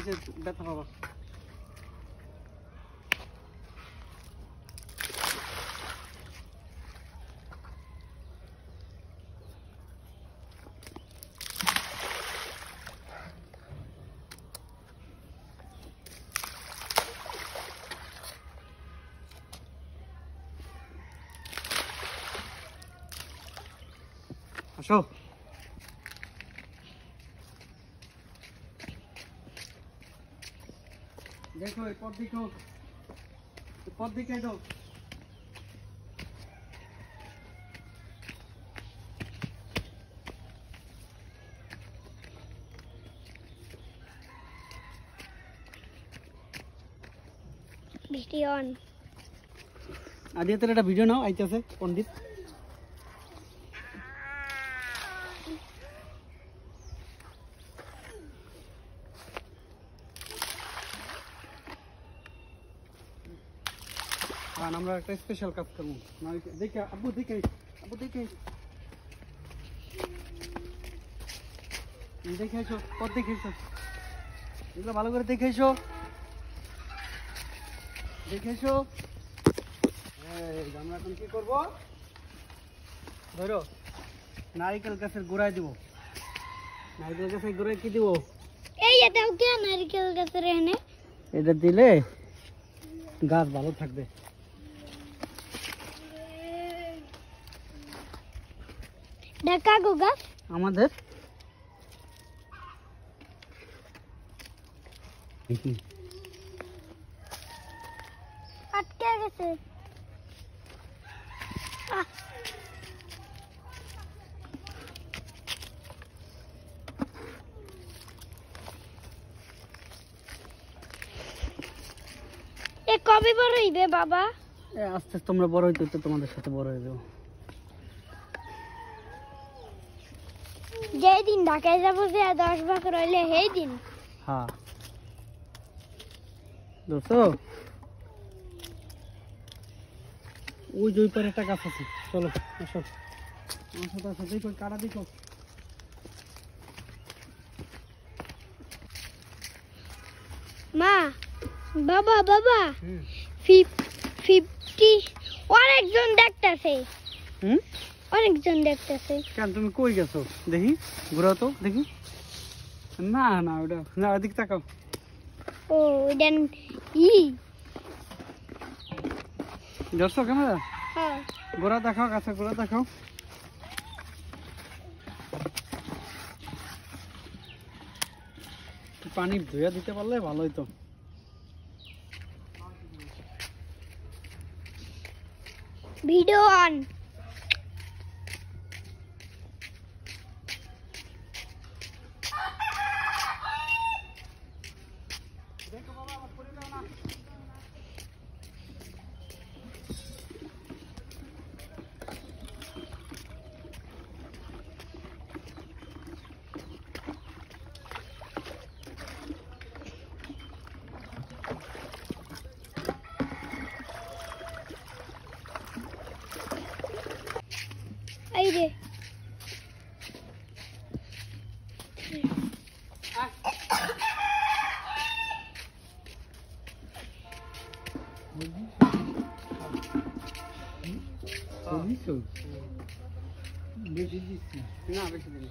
নিচে ব্যথা পাবা। আসো দেখো এই পথ দেখো, পথ দেখে দাও। বৃষ্টি অন আদিয়া তোর একটা ভিডিও নাও, আইতেছে পণ্ডিত। আর আমরা একটা স্পেশাল কাজ করবো, দেখে আব্বু দেখে, আব্বু দেখে দেখে এসো, পথ দেখে এসো, এগুলো ভালো করে দেখে এসো, দেখে এসো। আমরা এখন কি করবো, ধরো নারিকেল গাছের গোড়ায় দিব। নারিকেল গাছের গোড়ায় কি দিব? এই এটাও কি নারকেল গাছের এনে এটা দিলে গাছ ভালো থাকবে। ঢাকা গো গাছ আমাদের আটকে গেছে। এ কবে বড় হইবে বাবা? আস্তে আস্তে তোমরা বড় হইতে হইতে তোমাদের সাথে বড় হয়ে যাবো। যেই দিন ঢাকায় যাবো যে 10 বছর হইলে সেই দিন। হ্যাঁ দোস্ত, ওই যে ওই পারে একটা গাছ আছে, চলো আসো আমার সাথে আসো, দেখো কাটা দেখো। মা বাবা বাবা 50 অনেকজন দেখতেছে। অনেকজন দেখতেছে। কেন তুমি কই গেছো? দেখি ঘুরাও তো দেখি। না না ওটা না, ওদিক তাকাও। ও দেন ই ধরছো ক্যামেরা? হ্যাঁ গোড়া দেখাও, গাছের গোড়া দেখাও। পানি ধুয়ে দিতে পারলে ভালো হইতো। Video on. এই রে বেশি দিচ্ছি না, বেশি দিন